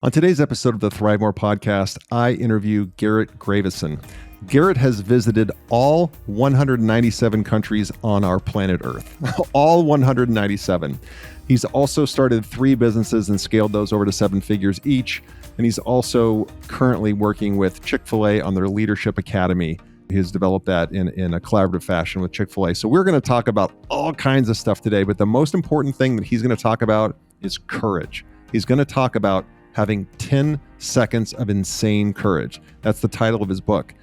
On today's episode of the ThriveMore podcast, I interview Garrett Gravesen. Garrett has visited all 197 countries on our planet Earth, all 197. He's also started 3 businesses and scaled those over to 7 figures each. And he's also currently working with Chick-fil-A on their Leadership Academy. He's developed that in a collaborative fashion with Chick-fil-A. So we're going to talk about all kinds of stuff today, but the most important thing that he's going to talk about is courage. He's going to talk about having 10 seconds of insane courage. That's the title of his book.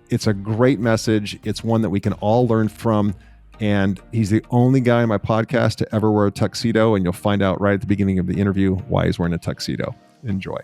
It's a great message. It's one that we can all learn from. And he's the only guy in my podcast to ever wear a tuxedo. And you'll find out right at the beginning of the interview why he's wearing a tuxedo. Enjoy.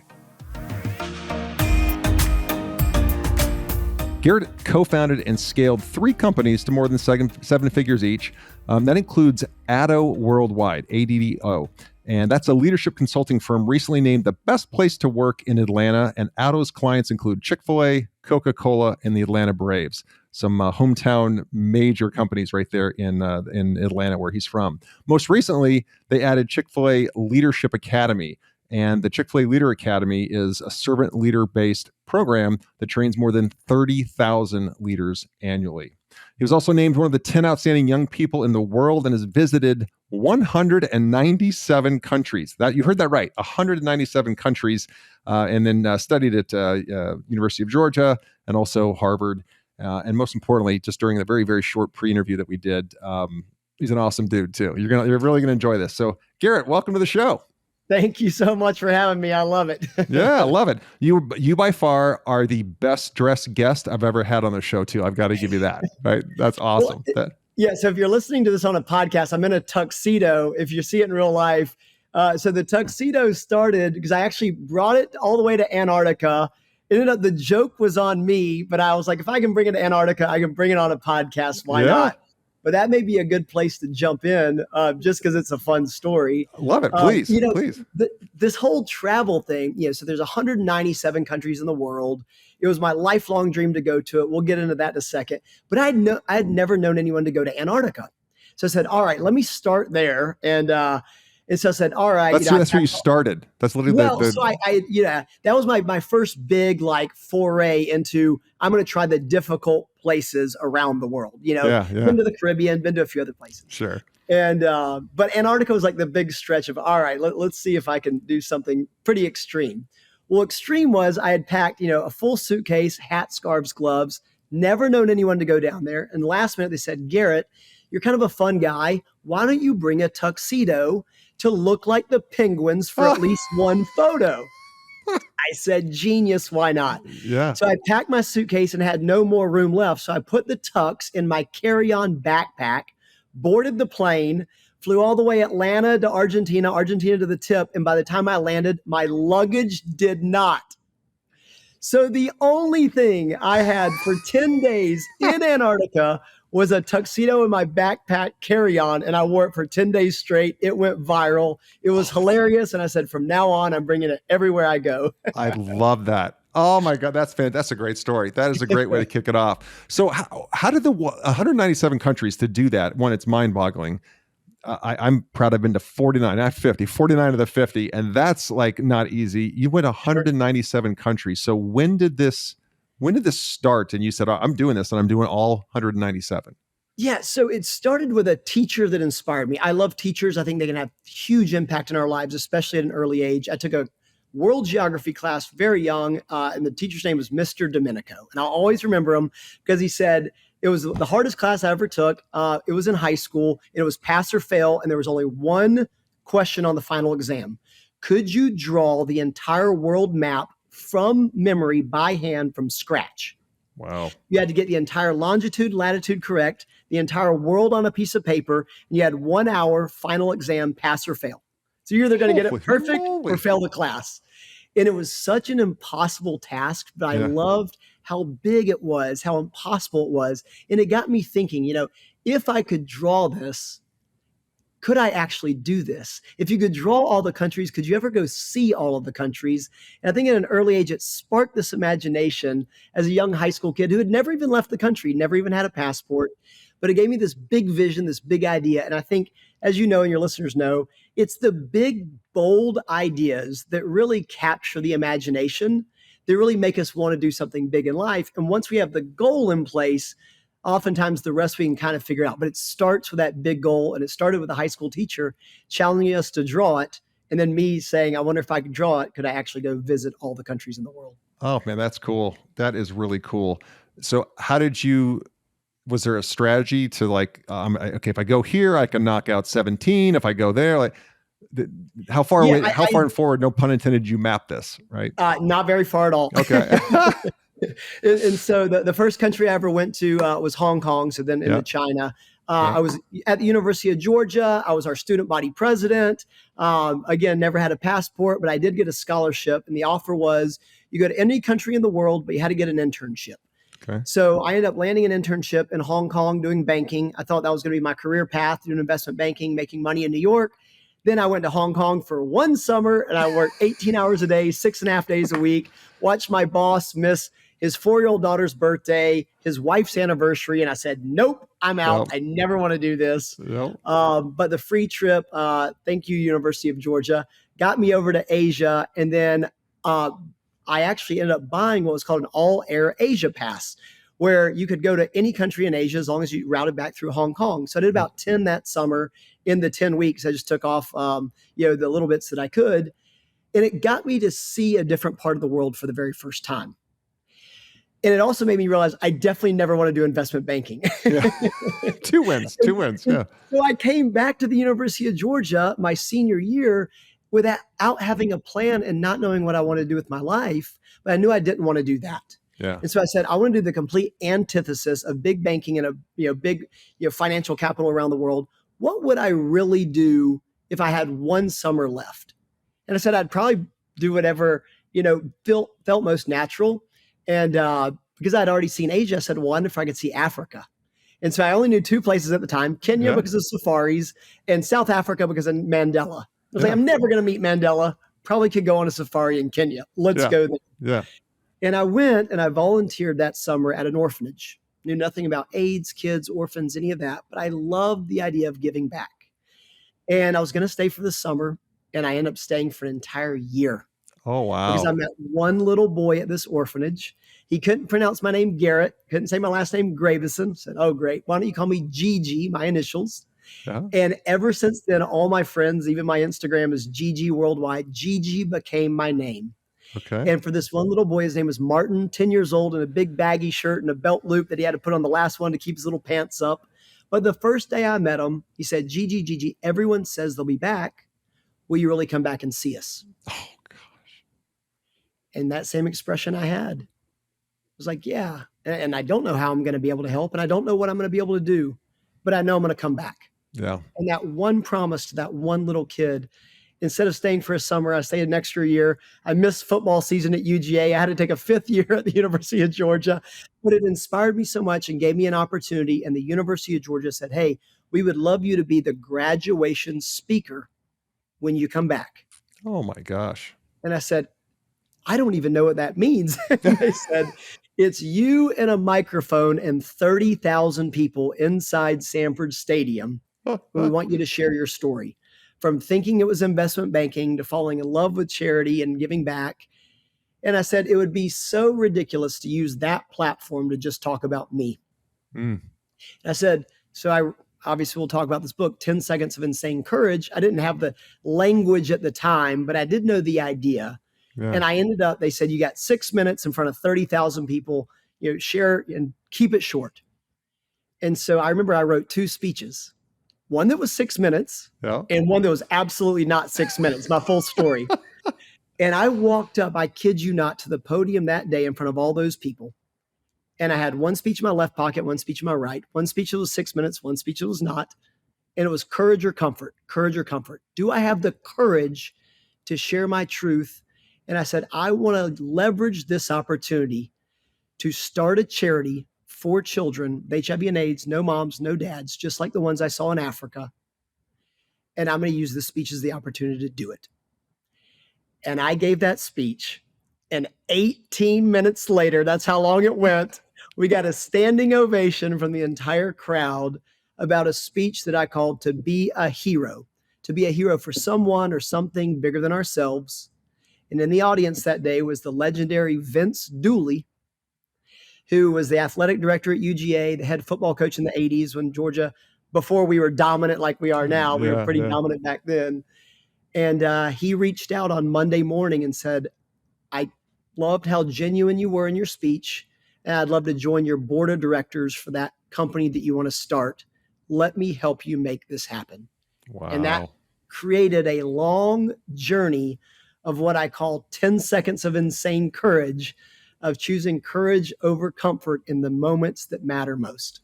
Garrett co-founded and scaled 3 companies to more than 7 figures each. That includes ADDO Worldwide, ADDO. And that's a leadership consulting firm recently named the best place to work in Atlanta. And ADDO's clients include Chick-fil-A, Coca-Cola, and the Atlanta Braves. Some hometown major companies right there in Atlanta where he's from. Most recently, they added Chick-fil-A Leadership Academy. And the Chick-fil-A Leader Academy is a servant leader-based program that trains more than 30,000 leaders annually. He was also named one of the 10 outstanding young people in the world and has visited 197 countries. That you heard that right, 197 countries, and then studied at University of Georgia and also Harvard. And most importantly, just during the very, very short pre-interview that we did, he's an awesome dude too. You're really gonna enjoy this. So, Garrett, welcome to the show. Thank you so much for having me. I love it. Yeah, I love it. You by far are the best dressed guest I've ever had on the show too. I've got to give you that. Right? That's awesome. Well, yeah. So if you're listening to this on a podcast, I'm in a tuxedo. If you see it in real life, so the tuxedo started because I actually brought it all the way to Antarctica. Ended up the joke was on me, but I was like, if I can bring it to Antarctica, I can bring it on a podcast. Why not? But that may be a good place to jump in just because it's a fun story. Love it. Please, please. This whole travel thing, so there's 197 countries in the world. It was my lifelong dream to go to it. We'll get into that in a second. But I had never known anyone to go to Antarctica. So I said, all right, let me start there. And so I said, all right. That's where you started. That's literally so that was my first big foray into, I'm going to try the difficult places around the world. Been to the Caribbean, been to a few other places. Sure. And, but Antarctica was like the big stretch of, all right, let's see if I can do something pretty extreme. Well, extreme was I had packed, a full suitcase, hat, scarves, gloves, never known anyone to go down there. And last minute they said, Garrett, you're kind of a fun guy. Why don't you bring a tuxedo to look like the penguins for at least one photo? I said, genius, why not? Yeah. So I packed my suitcase and had no more room left. So I put the tux in my carry-on backpack, boarded the plane, flew all the way Atlanta to Argentina to the tip. And by the time I landed, my luggage did not. So the only thing I had for 10 days in Antarctica was a tuxedo in my backpack carry-on, and I wore it for 10 days straight. It went viral. It was hilarious. And I said, from now on, I'm bringing it everywhere I go. I love that. Oh my God, that's fantastic. That's a great story. That is a great way to kick it off. So how did the 197 countries to do that? One, it's mind-boggling. I'm proud I've been to 49, not 50, 49 of the 50. And that's not easy. You went 197 countries. So when did this start? And you said, I'm doing this and I'm doing all 197. Yeah. So it started with a teacher that inspired me. I love teachers. I think they can have huge impact in our lives, especially at an early age. I took a world geography class very young, and the teacher's name was Mr. Domenico. And I'll always remember him because he said, it was the hardest class I ever took. It was in high school, and it was pass or fail, and there was only one question on the final exam. Could you draw the entire world map from memory by hand from scratch? Wow. You had to get the entire longitude, latitude correct, the entire world on a piece of paper, and you had 1 hour final exam, pass or fail. So you're either going to get it perfect or fail the class. And it was such an impossible task, but I loved how big it was, how impossible it was. And it got me thinking, if I could draw this, could I actually do this? If you could draw all the countries, could you ever go see all of the countries? And I think at an early age, it sparked this imagination as a young high school kid who had never even left the country, never even had a passport. But it gave me this big vision, this big idea. And I think as you know, and your listeners know, it's the big, bold ideas that really capture the imagination, that really make us want to do something big in life. And once we have the goal in place, oftentimes the rest we can kind of figure out. But it starts with that big goal. And it started with a high school teacher challenging us to draw it. And then me saying, I wonder if I could draw it. Could I actually go visit all the countries in the world? Oh, man, that's cool. That is really cool. So was there a strategy to like, okay, if I go here, I can knock out 17. If I go there, like, how far away, how far and forward, no pun intended, you map this, right? Not very far at all. Okay. And so the first country I ever went to was Hong Kong. So then into China. I was at the University of Georgia. I was our student body president. Again, never had a passport, but I did get a scholarship. And the offer was you go to any country in the world, but you had to get an internship. Okay. So I ended up landing an internship in Hong Kong doing banking. I thought that was going to be my career path, doing investment banking, making money in New York. Then I went to Hong Kong for one summer and I worked 18 hours a day, 6.5 days a week, watched my boss miss his 4-year-old daughter's birthday, his wife's anniversary. And I said, nope, I'm out. I never want to do this. But the free trip, thank you, University of Georgia, got me over to Asia. And then I actually ended up buying what was called an all-air Asia pass, where you could go to any country in Asia as long as you routed back through Hong Kong. So I did about 10 that summer. In the 10 weeks, I just took off, the little bits that I could. And it got me to see a different part of the world for the very first time. And it also made me realize I definitely never want to do investment banking. Two wins. Yeah. So I came back to the University of Georgia my senior year without having a plan and not knowing what I wanted to do with my life. But I knew I didn't want to do that. Yeah. And so I said, I want to do the complete antithesis of big banking and a big financial capital around the world. What would I really do if I had one summer left? And I said, I'd probably do whatever, felt most natural. And because I'd already seen Asia, I said, well, I wonder if I could see Africa. And so I only knew two places at the time, Kenya because of safaris and South Africa because of Mandela. I was like, I'm never going to meet Mandela. Probably could go on a safari in Kenya. Let's go there. Yeah. And I went and I volunteered that summer at an orphanage. Knew nothing about AIDS, kids, orphans, any of that. But I loved the idea of giving back. And I was going to stay for the summer. And I ended up staying for an entire year. Oh, wow. Because I met one little boy at this orphanage. He couldn't pronounce my name, Garrett. Couldn't say my last name, Gravesen. Said, oh, great. Why don't you call me Gigi, my initials? Yeah. And ever since then, all my friends, even my Instagram is ADDO Worldwide. Gigi became my name. Okay. And for this one little boy, his name was Martin, 10 years old, in a big baggy shirt and a belt loop that he had to put on the last one to keep his little pants up. But the first day I met him, he said, Gigi, everyone says they'll be back. Will you really come back and see us? Oh, gosh. And that same expression I had was like, yeah. And I don't know how I'm going to be able to help. And I don't know what I'm going to be able to do, but I know I'm going to come back. Yeah. And that one promise to that one little kid, instead of staying for a summer, I stayed an extra year. I missed football season at UGA. I had to take a 5th year at the University of Georgia, but it inspired me so much and gave me an opportunity. And the University of Georgia said, hey, we would love you to be the graduation speaker when you come back. Oh my gosh. And I said, I don't even know what that means. They said, it's you and a microphone and 30,000 people inside Sanford Stadium. We want you to share your story. From thinking it was investment banking to falling in love with charity and giving back. And I said, it would be so ridiculous to use that platform to just talk about me. And I said, so I obviously we'll talk about this book, 10 Seconds of Insane Courage. I didn't have the language at the time, but I did know the idea. Yeah. And I ended up, they said, you got 6 minutes in front of 30,000 people, share and keep it short. And so I remember I wrote 2 speeches. One that was 6 minutes and one that was absolutely not 6 minutes, my full story. And I walked up, I kid you not, to the podium that day in front of all those people. And I had one speech in my left pocket, one speech in my right, one speech that was 6 minutes, one speech that was not. And it was courage or comfort, courage or comfort. Do I have the courage to share my truth? And I said, I want to leverage this opportunity to start a charity for children with HIV and AIDS, no moms, no dads, just like the ones I saw in Africa. And I'm going to use this speech as the opportunity to do it. And I gave that speech. And 18 minutes later, that's how long it went, we got a standing ovation from the entire crowd. about a speech that I called To Be a Hero, to be a hero for someone or something bigger than ourselves. And in the audience that day was the legendary Vince Dooley, who was the athletic director at UGA, the head football coach in the 80s when Georgia, before we were dominant like we are now, we were pretty dominant back then. And he reached out on Monday morning and said, I loved how genuine you were in your speech, and I'd love to join your board of directors for that company that you want to start. Let me help you make this happen. Wow. And that created a long journey of what I call 10 seconds of insane courage, of choosing courage over comfort in the moments that matter most.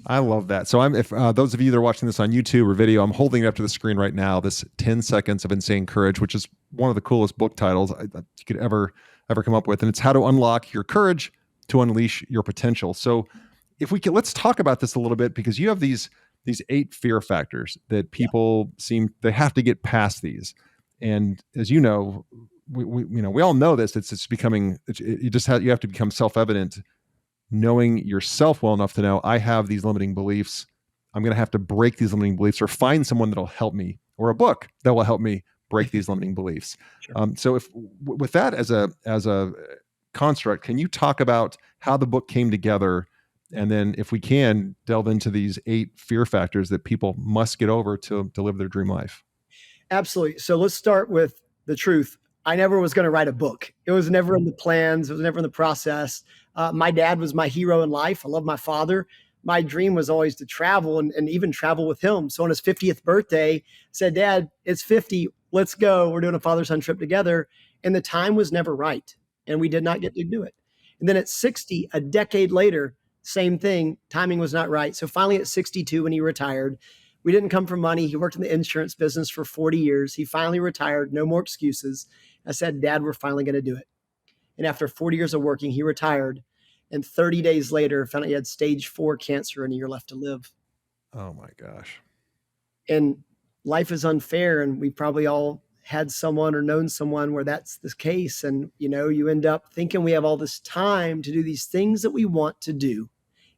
I love that. So if those of you that are watching this on YouTube or video, I'm holding it up to the screen right now, this 10 Seconds of Insane Courage, which is one of the coolest book titles you could ever come up with. And it's how to unlock your courage to unleash your potential. So if we can, let's talk about this a little bit, because you have these 8 fear factors that people they have to get past these. And as you know, we all know this. It's becoming, you have to become self-evident, knowing yourself well enough to know I have these limiting beliefs. I'm going to have to break these limiting beliefs, or find someone that'll help me, or a book that will help me break these limiting beliefs. Sure. So with that as a construct, can you talk about how the book came together? And then if we can delve into these 8 fear factors that people must get over to live their dream life. Absolutely. So let's start with the truth. I never was going to write a book. It was never in the plans. It was never in the process. My dad was my hero in life. I love my father. My dream was always to travel and even travel with him. So on his 50th birthday, I said, Dad, it's 50. Let's go. We're doing a father-son trip together. And the time was never right. And we did not get to do it. And then at 60, a decade later, same thing. Timing was not right. So finally at 62, when he retired, we didn't come from money. He worked in the insurance business for 40 years. He finally retired. No more excuses. I said, Dad, we're finally going to do it. And after 40 years of working, he retired. And 30 days later, found out he had stage 4 cancer and a year left to live. Oh my gosh. And life is unfair. And we probably all had someone or known someone where that's the case. And, you end up thinking we have all this time to do these things that we want to do.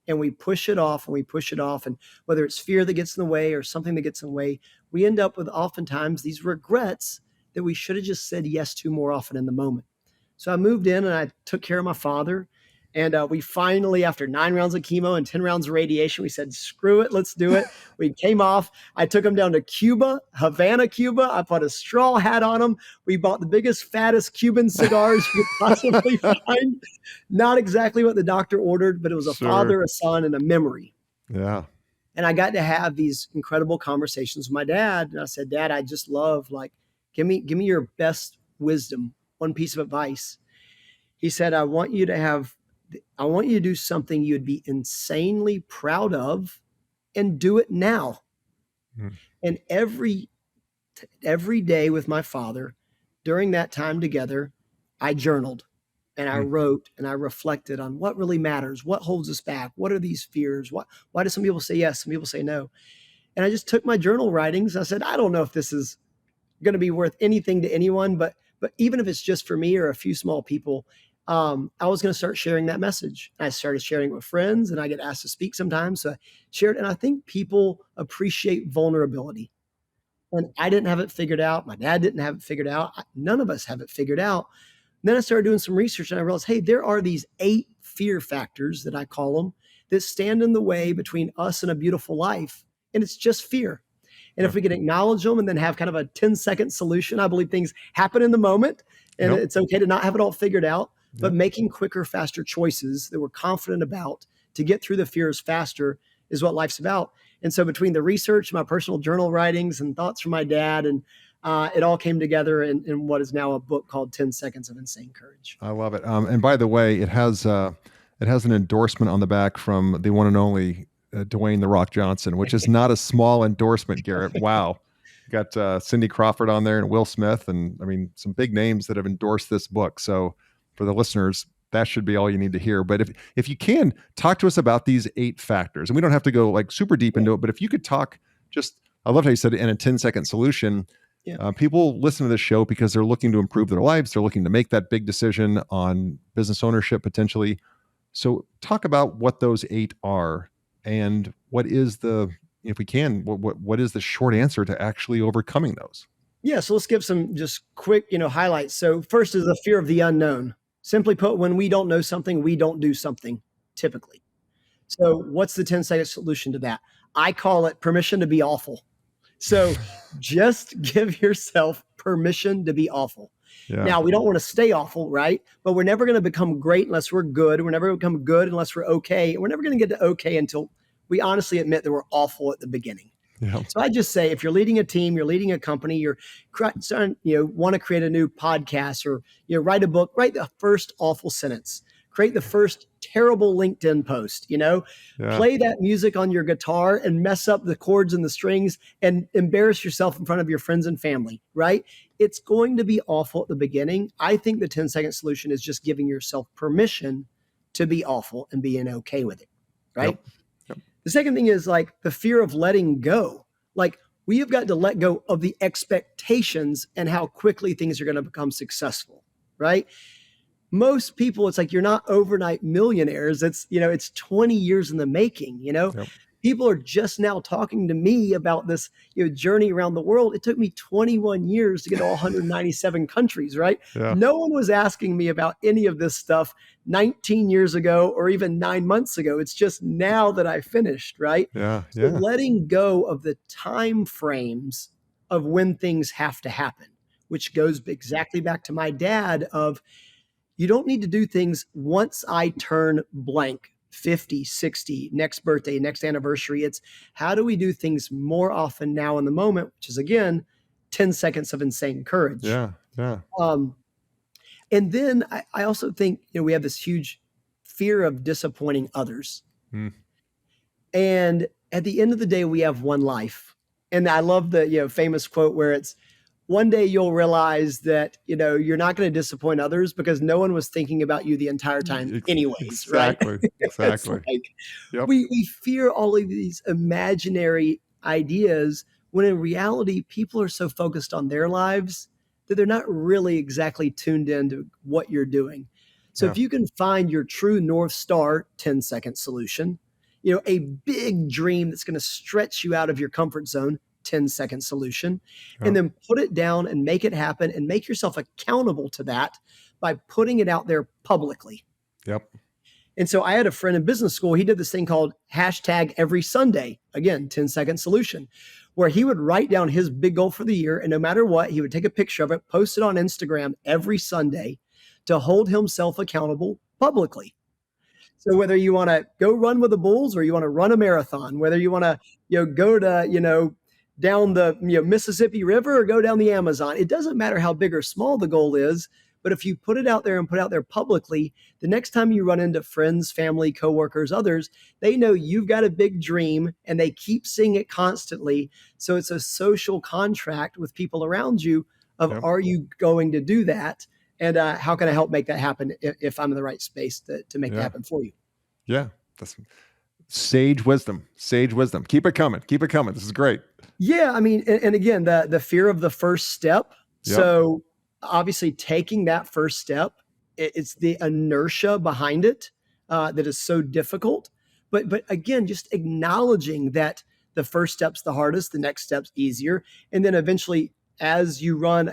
And we push it off and we push it off. And whether it's fear that gets in the way or something that gets in the way, we end up with oftentimes these regrets that we should have just said yes to more often in the moment. So I moved in and I took care of my father. And we finally, after 9 rounds of chemo and 10 rounds of radiation, we said, screw it, let's do it. We came off. I took him down to Cuba, Havana, Cuba. I put a straw hat on him. We bought the biggest, fattest Cuban cigars you could possibly find. Not exactly what the doctor ordered, but it was a father, a son, and a memory. Yeah. And I got to have these incredible conversations with my dad. And I said, Dad, I just love, give me your best wisdom, one piece of advice. He said, I want you to do something you'd be insanely proud of, and do it now. And every day with my father, during that time together, I journaled and I wrote and I reflected on what really matters, what holds us back, what are these fears, why do some people say yes, some people say no. And I just took my journal writings. I said, I don't know if this is going to be worth anything to anyone, but even if it's just for me or a few small people, I was going to start sharing that message. I started sharing it with friends, and I get asked to speak sometimes. So I shared, and I think people appreciate vulnerability. And I didn't have it figured out. My dad didn't have it figured out. None of us have it figured out. And then I started doing some research, and I realized, hey, there are these 8 fear factors that I call them that stand in the way between us and a beautiful life. And it's just fear. And if we can acknowledge them and then have kind of a 10-second solution, I believe things happen in the moment, and it's okay to not have it all figured out. But making quicker, faster choices that we're confident about to get through the fears faster is what life's about. And so between the research, my personal journal writings, and thoughts from my dad, and it all came together in what is now a book called 10 Seconds of Insane Courage. I love it. And by the way, it has an endorsement on the back from the one and only Dwayne "The Rock" Johnson, which is not a small endorsement, Garrett. Wow. You got Cindy Crawford on there and Will Smith, and I mean, some big names that have endorsed this book. So for the listeners, that should be all you need to hear. But if you can, talk to us about these 8 factors. And we don't have to go super deep into it, but if you could talk I love how you said it in a 10-second solution. People listen to this show because they're looking to improve their lives. They're looking to make that big decision on business ownership potentially. So talk about what those 8 are and what is the if we can, what is the short answer to actually overcoming those? Yeah, so let's give some just quick, highlights. So first is the fear of the unknown. Simply put, when we don't know something, we don't do something typically. So what's the 10-second solution to that? I call it permission to be awful. So just give yourself permission to be awful. Yeah. Now, we don't want to stay awful, right? But we're never going to become great unless we're good. We're never going to become good unless we're okay. And we're never going to get to okay until we honestly admit that we're awful at the beginning. Yeah. So I just say, if you're leading a team, you're leading a company, you're want to create a new podcast or write a book, write the first awful sentence, create the first terrible LinkedIn post, play that music on your guitar and mess up the chords and the strings and embarrass yourself in front of your friends and family, right? It's going to be awful at the beginning. I think the 10-second solution is just giving yourself permission to be awful and being okay with it, right? Yep. The second thing is like the fear of letting go. Like we have got to let go of the expectations and how quickly things are going to become successful, right? Most people, it's like you're not overnight millionaires. It's 20 years in the making, Yep. People are just now talking to me about this journey around the world. It took me 21 years to get to all 197 countries, right? Yeah. No one was asking me about any of this stuff 19 years ago or even 9 months ago. It's just now that I finished, right? Yeah. So letting go of the time frames of when things have to happen, which goes exactly back to my dad of, you don't need to do things once I turn blank, 50, 60, next birthday, next anniversary. It's how do we do things more often now in the moment, which is, again, 10 seconds of insane courage. Yeah. And then I also think, we have this huge fear of disappointing others. And at the end of the day, we have one life. And I love the famous quote where it's, one day you'll realize that, you're not going to disappoint others because no one was thinking about you the entire time anyways, right? Exactly. Like, we fear all of these imaginary ideas when in reality, people are so focused on their lives that they're not really exactly tuned into what you're doing. So if you can find your true North Star 10-second solution, a big dream that's going to stretch you out of your comfort zone, 10-second solution, and then put it down and make it happen and make yourself accountable to that by putting it out there publicly. Yep. And so I had a friend in business school. He did this thing called #every_Sunday. Again, 10-second solution, where he would write down his big goal for the year. And no matter what, he would take a picture of it, post it on Instagram every Sunday to hold himself accountable publicly. So whether you want to go run with the Bulls or you want to run a marathon, whether you want to go to down the Mississippi River or go down the Amazon. It doesn't matter how big or small the goal is, but if you put it out there and put it out there publicly, the next time you run into friends, family, coworkers, others, they know you've got a big dream and they keep seeing it constantly. So it's a social contract with people around you of, are you going to do that? And how can I help make that happen if I'm in the right space to make that happen for you? Yeah. That's sage wisdom. Keep it coming. This is great. Yeah. I mean, and again, the fear of the first step. Yep. So obviously taking that first step, it's the inertia behind it that is so difficult. But again, just acknowledging that the first step's the hardest, the next step's easier. And then eventually as you run,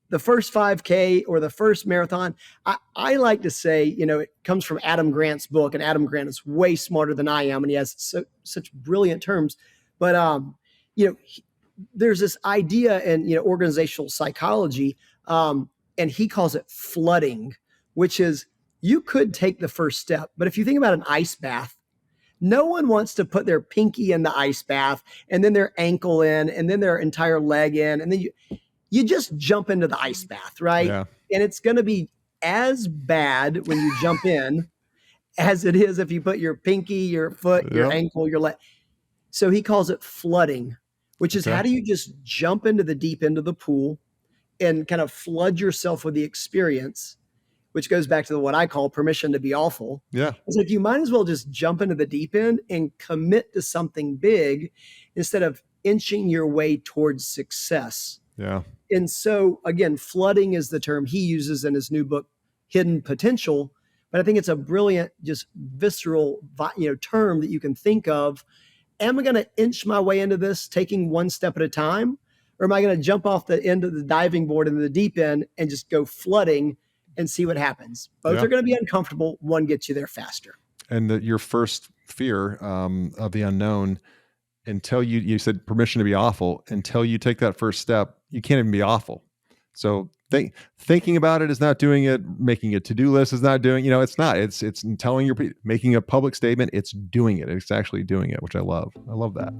the first 5K or the first marathon, I like to say, it comes from Adam Grant's book, and Adam Grant is way smarter than I am, and he has such brilliant terms. But, there's this idea in, organizational psychology, and he calls it flooding, which is you could take the first step. But if you think about an ice bath, no one wants to put their pinky in the ice bath and then their ankle in and then their entire leg in, and then you just jump into the ice bath, right? Yeah. And it's going to be as bad when you jump in as it is if you put your pinky, your foot, your ankle, your leg. So he calls it flooding, which is how do you just jump into the deep end of the pool and kind of flood yourself with the experience, which goes back to what I call permission to be awful. Yeah. It's like you might as well just jump into the deep end and commit to something big instead of inching your way towards success. Yeah. And so, again, flooding is the term he uses in his new book, Hidden Potential. But I think it's a brilliant, just visceral, term that you can think of am I going to inch my way into this taking one step at a time? Or am I going to jump off the end of the diving board into the deep end and just go flooding and see what happens? Both are going to be uncomfortable. One gets you there faster. And your first fear of the unknown, until you said permission to be awful, until you take that first step, you can't even be awful. So thinking about it is not doing it. Making a to-do list is not doing, it's not, it's making a public statement. It's doing it. It's actually doing it, which I love. I love that.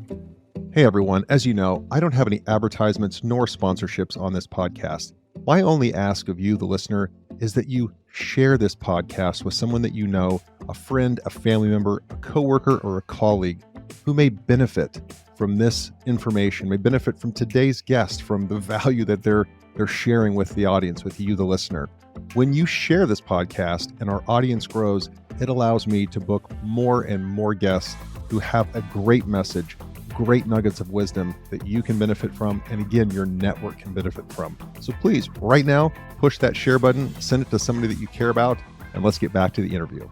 Hey everyone, as you know, I don't have any advertisements nor sponsorships on this podcast. My only ask of you, the listener, is that you share this podcast with someone that you know, a friend, a family member, a coworker, or a colleague who may benefit from this information, may benefit from today's guest, from the value that they're sharing with the audience, with you, the listener. When you share this podcast and our audience grows, it allows me to book more and more guests who have a great message, great nuggets of wisdom that you can benefit from, and again, your network can benefit from. So please, right now, push that share button, send it to somebody that you care about, and let's get back to the interview.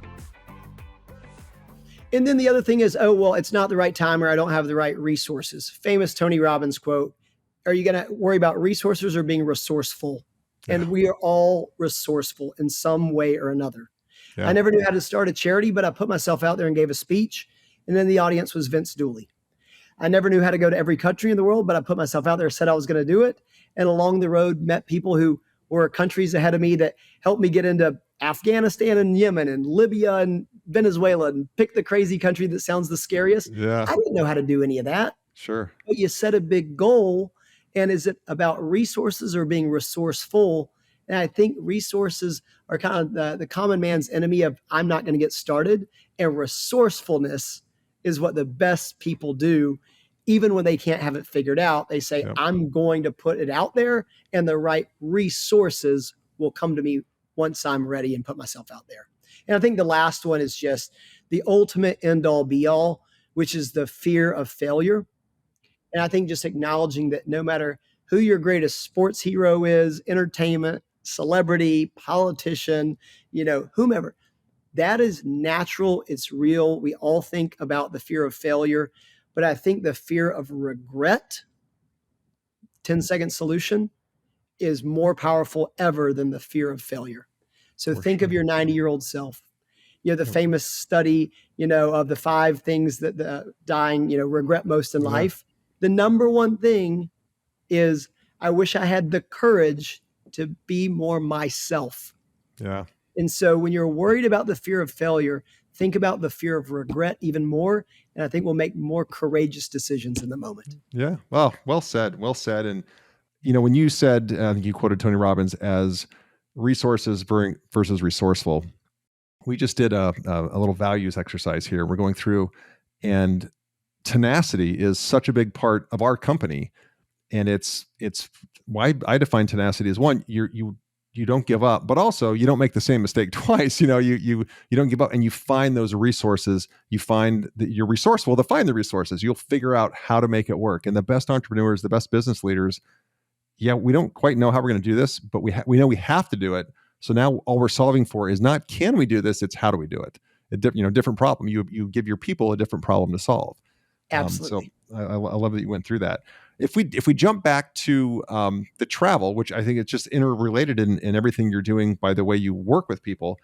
And then the other thing is, it's not the right time, or I don't have the right resources. Famous Tony Robbins quote, are you going to worry about resources or being resourceful? Yeah. And we are all resourceful in some way or another. Yeah. I never knew how to start a charity, but I put myself out there and gave a speech. And then the audience was Vince Dooley. I never knew how to go to every country in the world, but I put myself out there, said I was going to do it. And along the road, met people who were countries ahead of me that helped me get into Afghanistan and Yemen and Libya and Venezuela and pick the crazy country that sounds the scariest. Yeah. I didn't know how to do any of that. Sure. But you set a big goal. And is it about resources or being resourceful? And I think resources are kind of the common man's enemy of I'm not going to get started. And resourcefulness is what the best people do. Even when they can't have it figured out, they say, I'm going to put it out there and the right resources will come to me once I'm ready and put myself out there. And I think the last one is just the ultimate end all be all, which is the fear of failure. And I think just acknowledging that no matter who your greatest sports hero is, entertainment, celebrity, politician, whomever, that is natural. It's real. We all think about the fear of failure, but I think the fear of regret, 10-second solution, is more powerful ever than the fear of failure. So think of your 90-year-old self. The famous study, of the 5 things that the dying, regret most in life. The number one thing is, I wish I had the courage to be more myself. Yeah. And so when you're worried about the fear of failure, think about the fear of regret even more. And I think we'll make more courageous decisions in the moment. Yeah. Well said. Well said. And, when you said, I think you quoted Tony Robbins as resources versus resourceful, we just did a little values exercise here. We're going through, and tenacity is such a big part of our company. And it's why I define tenacity as, one, you don't give up, but also you don't make the same mistake twice. You don't give up, and you find those resources. You find that you're resourceful to find the resources. You'll figure out how to make it work. And the best entrepreneurs, the best business leaders, we don't quite know how we're going to do this, but we know we have to do it. So now all we're solving for is not, can we do this? It's how do we do it? Different problem. You give your people a different problem to solve. Absolutely. So I love that you went through that. If we jump back to the travel, which I think it's just interrelated in everything you're doing by the way you work with people.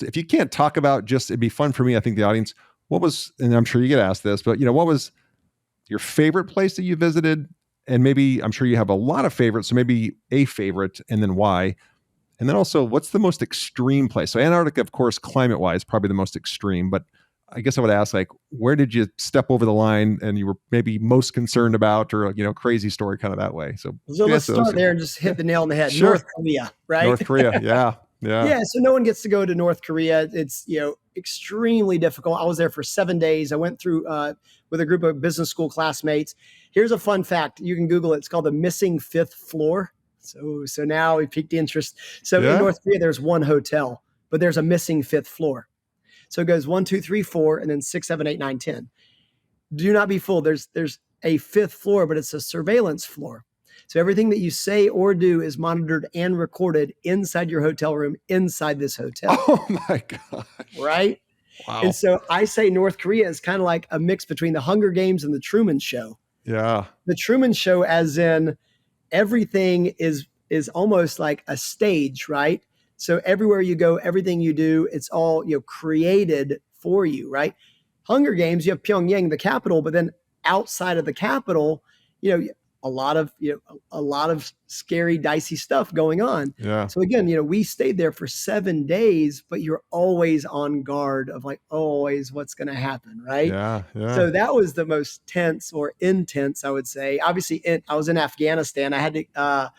If you can't talk about, just, it'd be fun for me, I think the audience, and I'm sure you get asked this, but what was your favorite place that you visited? And maybe, I'm sure you have a lot of favorites, so maybe a favorite, and then why? And then also, what's the most extreme place? So Antarctica, of course, climate-wise, probably the most extreme, but I guess I would ask, where did you step over the line and you were maybe most concerned about, or, crazy story kind of that way. So let's start there and just hit the nail on the head. Sure. North Korea, right? North Korea. Yeah. Yeah. Yeah. So no one gets to go to North Korea. It's, extremely difficult. I was there for 7 days. I went through with a group of business school classmates. Here's a fun fact. You can Google it. It's called the missing 5th floor. So now we piqued interest. So in North Korea, there's one hotel, but there's a missing 5th floor. So it goes 1, 2, 3, 4, and then 6, 7, 8, 9, 10. Do not be fooled. There's a 5th floor, but it's a surveillance floor. So everything that you say or do is monitored and recorded inside your hotel room, inside this hotel. Oh my gosh. Right? And Wow. so I say North Korea is kind of like a mix between the Hunger Games and the Truman Show. Yeah. The Truman Show, as in everything is almost like a stage, right? So everywhere you go, everything you do, it's all created for you, right? Hunger Games, you have Pyongyang, the capital, but then outside of the capital, a lot of scary, dicey stuff going on. Yeah. So again, we stayed there for 7 days, but you're always on guard of like always what's going to happen, right? Yeah. Yeah. So that was the most tense or intense, I would say. Obviously, I was in Afghanistan. I had to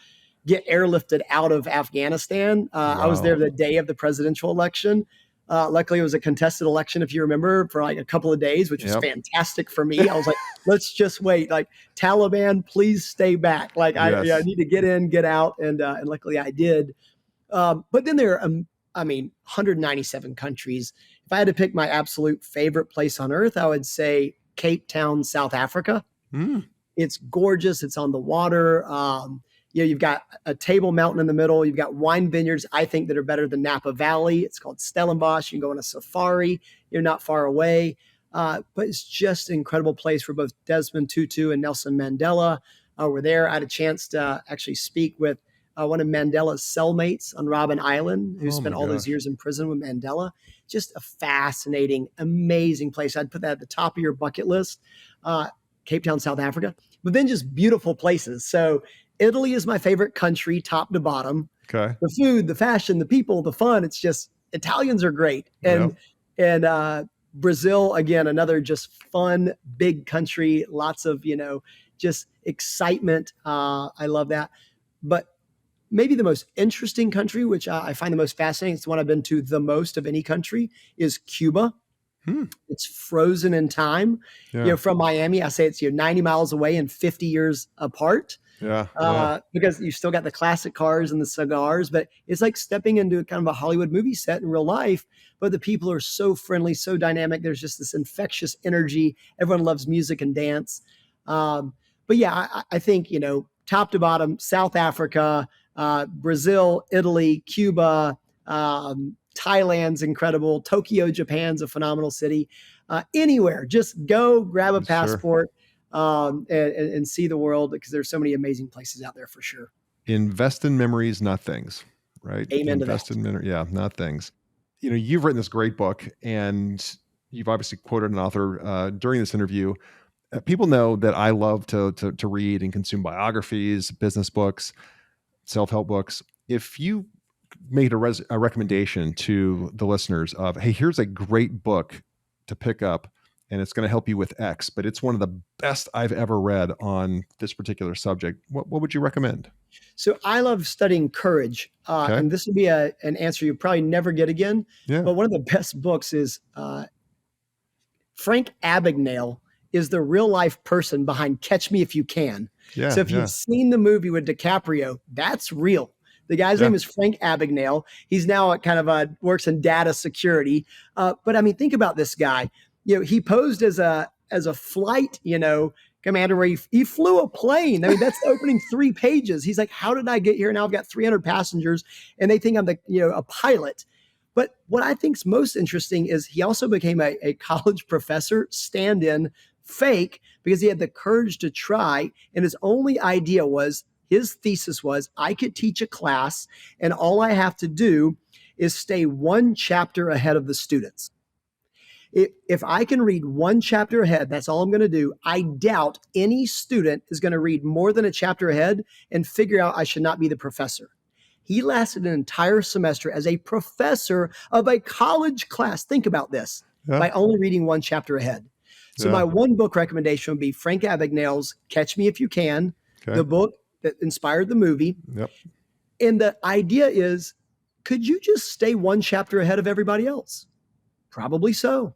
get airlifted out of Afghanistan. I was there Wow. the day of the presidential election. Luckily, it was a contested election, if you remember, for like a couple of days, which was Yep. fantastic for me. I was like, let's just wait. Like, Taliban, please stay back. Like, I Yes. need to get in, get out. And luckily I did. But then there are, 197 countries. If I had to pick my absolute favorite place on earth, I would say Cape Town, South Africa. Mm. It's gorgeous. It's on the water. You've got a Table Mountain in the middle. You've got wine vineyards, I think, that are better than Napa Valley. It's called Stellenbosch. You can go on a safari. You're not far away. But it's just an incredible place for both Desmond Tutu and Nelson Mandela. We're there. I had a chance to actually speak with one of Mandela's cellmates on Robben Island, who spent all those years in prison with Mandela. Just a fascinating, amazing place. I'd put that at the top of your bucket list. Cape Town, South Africa, but then just beautiful places. So Italy is my favorite country, top to bottom. Okay. The food, the fashion, the people, the fun. It's just Italians are great. And Brazil, again, another just fun, big country, lots of, just excitement. I love that. But maybe the most interesting country, which I find the most fascinating, it's the one I've been to the most of any country, is Cuba. It's frozen in time. Yeah. From Miami, I say it's 90 miles away and 50 years apart. Because you still got the classic cars and the cigars, but it's like stepping into kind of a Hollywood movie set in real life. But the people are so friendly, so dynamic. There's just this infectious energy. Everyone loves music and dance. But yeah, I think, top to bottom, South Africa, Brazil, Italy, Cuba, Thailand's incredible. Tokyo, Japan's a phenomenal city. Anywhere, just go grab a passport and see the world, because there's so many amazing places out there for sure. Invest in memories, not things, right? Amen Invest to that. in memories, not things. You've written this great book, and you've obviously quoted an author during this interview. People know that I love to read and consume biographies, business books, self-help books. If you made a recommendation to the listeners of, hey, here's a great book to pick up, and it's going to help you with X, but it's one of the best I've ever read on this particular subject, what would you recommend? So I love studying courage. And this would be an answer you probably never get again. Yeah. But one of the best books is Frank Abagnale is the real life person behind Catch Me If You Can. Yeah, so if you've seen the movie with DiCaprio, that's real. The guy's name is Frank Abagnale. He's now kind of works in data security. But I mean, think about this guy. He posed as a flight, commander, where he flew a plane. I mean, that's the opening 3 pages. He's like, how did I get here? Now I've got 300 passengers and they think I'm a pilot. But what I think is most interesting is he also became a college professor, stand-in, fake, because he had the courage to try. And his only idea was, his thesis was, I could teach a class and all I have to do is stay 1 chapter ahead of the students. If I can read 1 chapter ahead, that's all I'm going to do. I doubt any student is going to read more than a chapter ahead and figure out I should not be the professor. He lasted an entire semester as a professor of a college class. Think about this, by only reading 1 chapter ahead. So my 1 book recommendation would be Frank Abagnale's Catch Me If You Can, the book that inspired the movie. And the idea is, could you just stay 1 chapter ahead of everybody else? Probably so.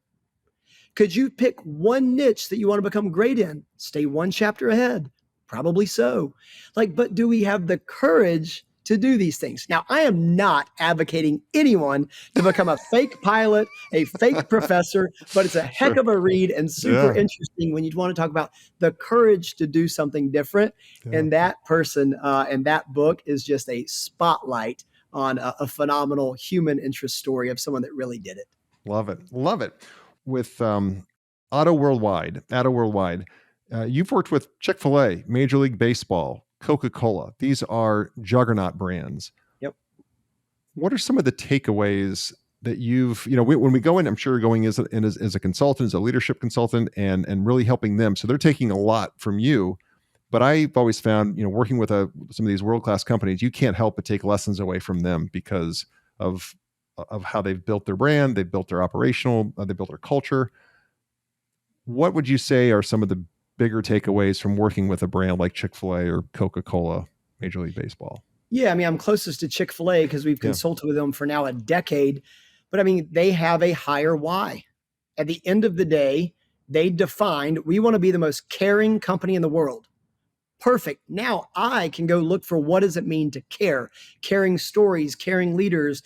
Could you pick 1 niche that you want to become great in? Stay 1 chapter ahead? Probably so. But do we have the courage to do these things? Now, I am not advocating anyone to become a fake pilot, a fake professor, but it's a heck of a read and super interesting when you want to talk about the courage to do something different. And that person and that book is just a spotlight on a phenomenal human interest story of someone that really did it. Love it. Love it. With ADDO Worldwide, you've worked with Chick-fil-A, Major League Baseball, Coca-Cola. These are juggernaut brands. Yep. What are some of the takeaways that when we go in, I'm sure you're going as a consultant, as a leadership consultant, and really helping them. So they're taking a lot from you. But I've always found, working with some of these world-class companies, you can't help but take lessons away from them because of how they've built their brand, they've built their operational, they built their culture. What would you say are some of the bigger takeaways from working with a brand like Chick-fil-A or Coca-Cola, Major League Baseball? Yeah, I mean, I'm closest to Chick-fil-A because we've consulted with them for now a decade. But I mean, they have a higher why. At the end of the day, they defined, we want to be the most caring company in the world. Perfect. Now I can go look for what does it mean to care, caring stories, caring leaders,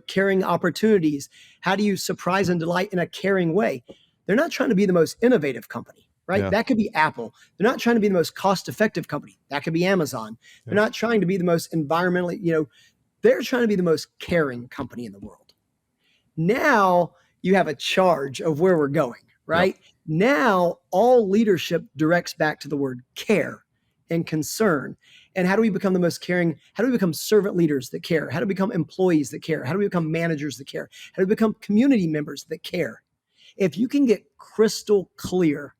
caring opportunities. How do you surprise and delight in a caring way? They're not trying to be the most innovative company, right? Yeah. That could be Apple. They're not trying to be the most cost-effective company. That could be Amazon. They're not trying to be the most environmentally, they're trying to be the most caring company in the world. Now you have a charge of where we're going, right? Yep. Now all leadership directs back to the word care and concern. And how do we become the most caring? How do we become servant leaders that care? How do we become employees that care? How do we become managers that care? How do we become community members that care? If you can get crystal clear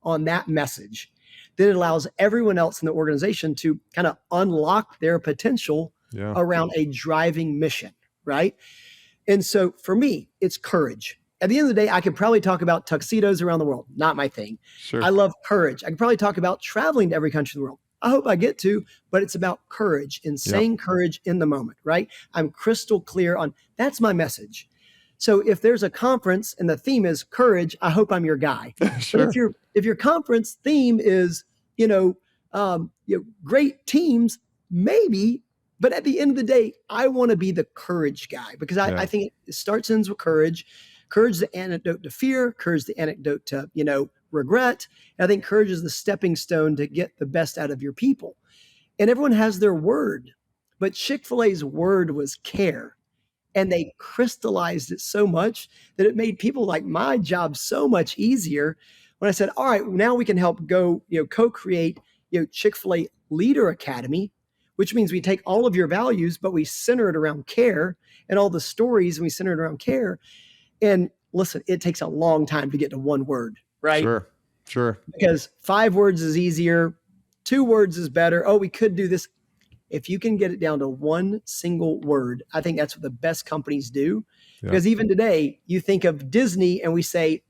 on that message, then it allows everyone else in the organization to kind of unlock their potential around a driving mission, right? And so for me, it's courage. At the end of the day, I could probably talk about tuxedos around the world. Not my thing. Sure. I love courage. I could probably talk about traveling to every country in the world. I hope I get to, but it's about courage and saying courage in the moment, right? I'm crystal clear on that's my message. So if there's a conference and the theme is courage, I hope I'm your guy. Sure. But if your conference theme is, great teams, maybe. But at the end of the day, I want to be the courage guy because I think it starts and ends with courage. Courage is the antidote to fear. Courage is the antidote to, regret. And I think courage is the stepping stone to get the best out of your people. And everyone has their word, but Chick-fil-A's word was care. And they crystallized it so much that it made people like my job so much easier when I said, all right, now we can help go, co-create, Chick-fil-A Leader Academy, which means we take all of your values, but we center it around care and all the stories and we center it around care. And listen, it takes a long time to get to one word, right? Sure. Because 5 words is easier. 2 words is better. Oh, we could do this. If you can get it down to one single word, I think that's what the best companies do. Yeah. Because even today, you think of Disney and we say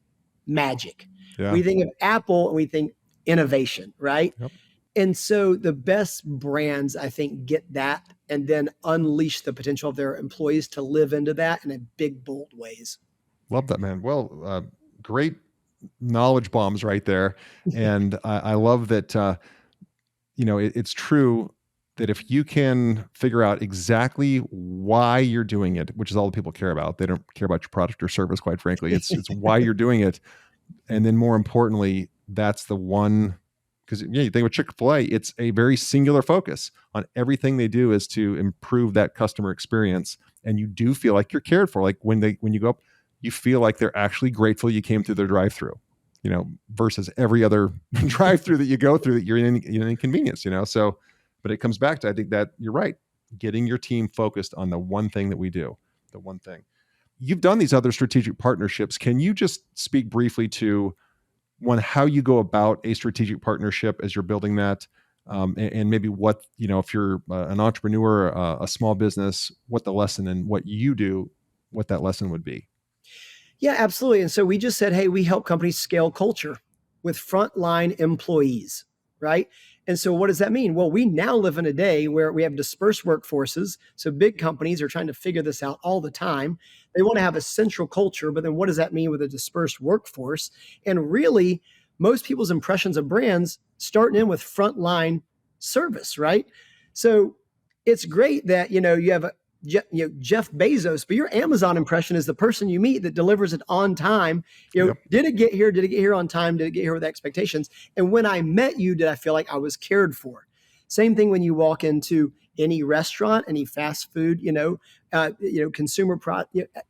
magic. Yeah. We think of Apple and we think innovation, right? Yep. And so the best brands, I think, get that and then unleash the potential of their employees to live into that in a big, bold ways. Love that, man. Well, great knowledge bombs right there. And I love that, it's true that if you can figure out exactly why you're doing it, which is all the people care about, they don't care about your product or service, quite frankly. It's why you're doing it. And then more importantly, that's the one, because you think of Chick-fil-A, it's a very singular focus on everything they do is to improve that customer experience. And you do feel like you're cared for. Like when you go up, you feel like they're actually grateful you came through their drive-through, versus every other drive-through that you go through that you're in inconvenience, So, but it comes back to, I think that you're right, getting your team focused on the one thing that we do, the one thing. You've done these other strategic partnerships. Can you just speak briefly to how you go about a strategic partnership as you're building that, and maybe what, if you're an entrepreneur, a small business, what the lesson and what you do, what that lesson would be? Yeah, absolutely. And so we just said, hey, we help companies scale culture with frontline employees, right? And so what does that mean? Well, we now live in a day where we have dispersed workforces. So big companies are trying to figure this out all the time. They want to have a central culture, but then what does that mean with a dispersed workforce? And really, most people's impressions of brands starting in with frontline service, right? So it's great that, you have Jeff Bezos, but your Amazon impression is the person you meet that delivers it on time. Yep. Did it get here? Did it get here on time? Did it get here with expectations? And when I met you, did I feel like I was cared for? Same thing when you walk into any restaurant, any fast food, consumer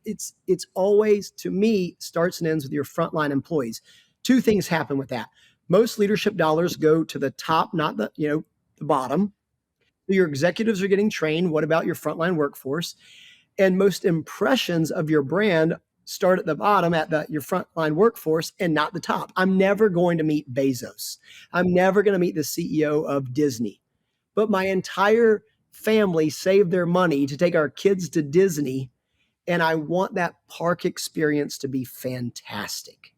it's always, to me, starts and ends with your frontline employees. Two things happen with that. Most leadership dollars go to the top, not the bottom. Your executives are getting trained. What about your frontline workforce? And most impressions of your brand start at the bottom, at your frontline workforce, and not the top. I'm never going to meet Bezos. I'm never going to meet the CEO of Disney. But my entire family saved their money to take our kids to Disney, and I want that park experience to be fantastic.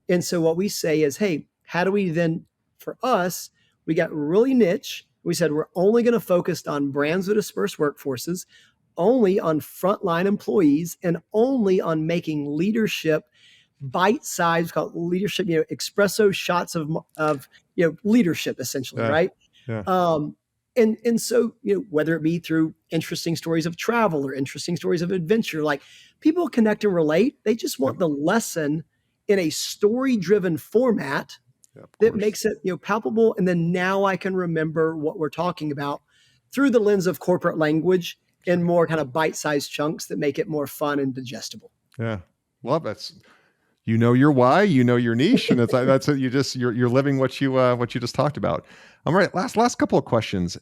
And so what we say is, hey, how do we then, for us, we got really niche. We said we're only going to focus on brands with dispersed workforces, only on frontline employees, and only on making leadership bite-sized, called leadership, espresso shots of leadership, essentially, right? Yeah. And so, whether it be through interesting stories of travel or interesting stories of adventure, like, people connect and relate. They just want the lesson in a story-driven format that makes it palpable. And then now I can remember what we're talking about through the lens of corporate language in more kind of bite-sized chunks that make it more fun and digestible. Yeah. Well, that's, your why, your niche, and that's it. You're living what you just talked about. All right. Last couple of questions.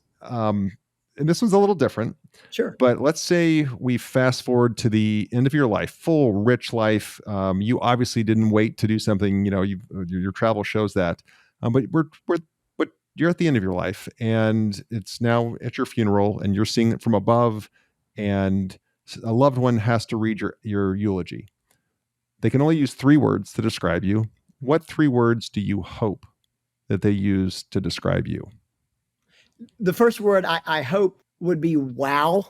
And this one's a little different. Sure. But let's say we fast forward to the end of your life, full, rich life. You obviously didn't wait to do something, your travel shows that. But you're at the end of your life, and it's now at your funeral, and you're seeing it from above, and a loved one has to read your eulogy. They can only use 3 words to describe you. What 3 words do you hope that they use to describe you? The first word I hope would be wow.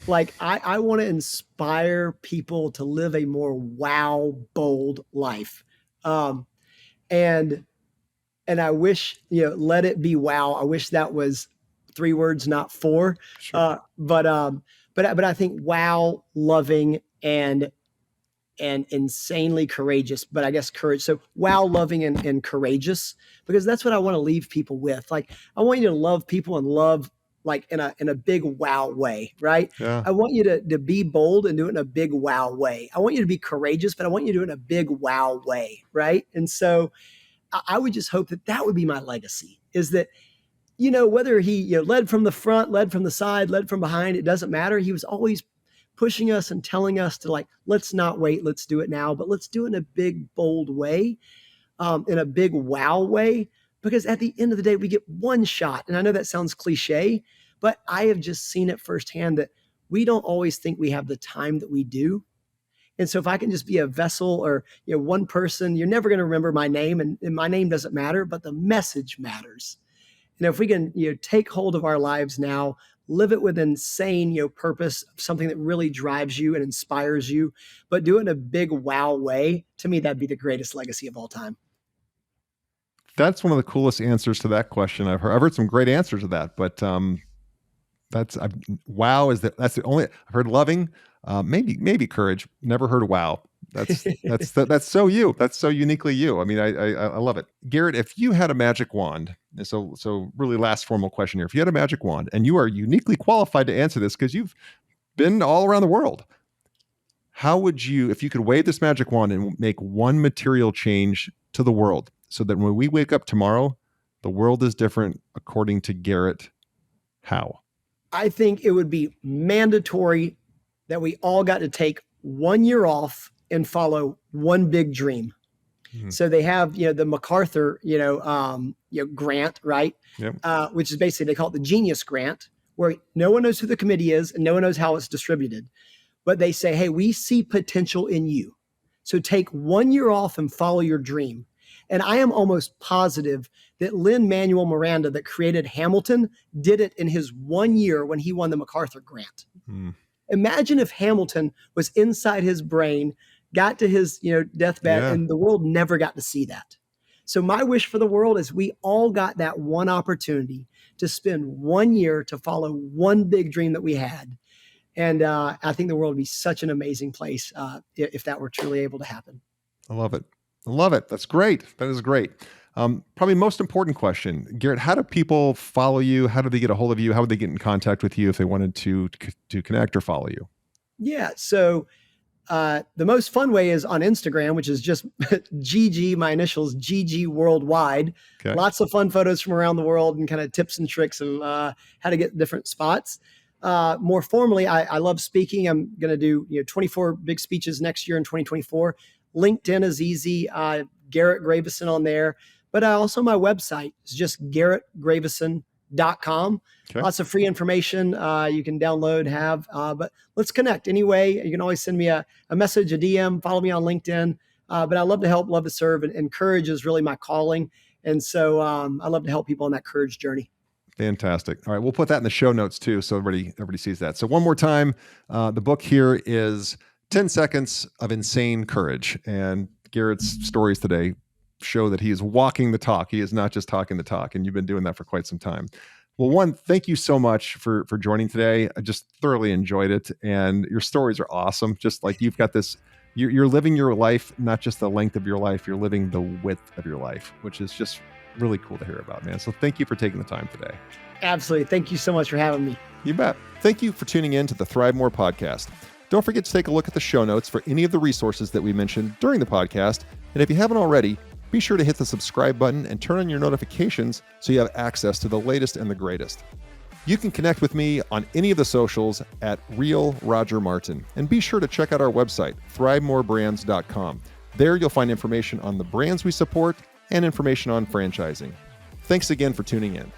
Like, I want to inspire people to live a more wow, bold life. And I wish, let it be wow. I wish that was 3 words, not 4. Sure. But I think wow, loving, and insanely courageous, but I guess courage. So wow, loving, and courageous, because that's what I want to leave people with. Like, I want you to love people and love, like, in a big wow way, right? Yeah. I want you to be bold and do it in a big wow way. I want you to be courageous, but I want you to do it in a big wow way, right? And so I would just hope that would be my legacy, is that, whether he led from the front, led from the side, led from behind, it doesn't matter. He was always pushing us and telling us to, like, let's not wait, let's do it now, but let's do it in a big, bold way, in a big wow way, because at the end of the day, we get one shot. And I know that sounds cliche, but I have just seen it firsthand that we don't always think we have the time that we do. And so if I can just be a vessel, or, one person, you're never going to remember my name, and my name doesn't matter, but the message matters. And if we can, take hold of our lives now, live it with insane, purpose, something that really drives you and inspires you, but do it in a big wow way, to me, that'd be the greatest legacy of all time. That's one of the coolest answers to that question I've heard. I've heard some great answers to that, but wow is that's the only I've heard. Loving, maybe courage. Never heard wow. That's so you. That's so uniquely you. I mean, I love it. Garrett, if you had a magic wand, so really last formal question here. If you had a magic wand, and you are uniquely qualified to answer this because you've been all around the world, how would you, if you could wave this magic wand and make one material change to the world, so that when we wake up tomorrow, the world is different according to Garrett, how? I think it would be mandatory that we all got to take 1 year off and follow one big dream. Mm-hmm. So they have, the MacArthur, grant, right? Yep. Which is basically, they call it the Genius Grant, where no one knows who the committee is and no one knows how it's distributed. But they say, hey, we see potential in you. So take 1 year off and follow your dream. And I am almost positive that Lin-Manuel Miranda, that created Hamilton, did it in his 1 year when he won the MacArthur grant. Mm. Imagine if Hamilton was inside his brain, got to his deathbed, and the world never got to see that. So my wish for the world is we all got that one opportunity to spend 1 year to follow one big dream that we had. And I think the world would be such an amazing place if that were truly able to happen. I love it. I love it. That's great. That is great. Probably most important question, Garrett, how do people follow you? How do they get a hold of you? How would they get in contact with you if they wanted to connect or follow you? Yeah. So the most fun way is on Instagram, which is just GG, my initials, GG Worldwide. Okay. Lots of fun photos from around the world and kind of tips and tricks of how to get different spots. More formally, I love speaking. I'm going to do 24 big speeches next year in 2024. LinkedIn is easy. Garrett Gravesen on there. But also my website is just garrettgravesen.com. Okay. Lots of free information you can download, but let's connect anyway. You can always send me a message, a DM, follow me on LinkedIn. But I love to help, love to serve, and courage is really my calling. And so I love to help people on that courage journey. Fantastic. All right. We'll put that in the show notes too, so everybody sees that. So one more time, the book here is 10 Seconds of Insane Courage. And Garrett's stories today show that he is walking the talk. He is not just talking the talk, and you've been doing that for quite some time. Well, one, thank you so much for joining today. I just thoroughly enjoyed it. And your stories are awesome. Just like you've got this, you're living your life, not just the length of your life, you're living the width of your life, which is just really cool to hear about, man. So thank you for taking the time today. Absolutely. Thank you so much for having me. You bet. Thank you for tuning in to the ThriveMore podcast. Don't forget to take a look at the show notes for any of the resources that we mentioned during the podcast. And if you haven't already, be sure to hit the subscribe button and turn on your notifications so you have access to the latest and the greatest. You can connect with me on any of the socials at Real Roger Martin. And be sure to check out our website, ThriveMoreBrands.com. There you'll find information on the brands we support and information on franchising. Thanks again for tuning in.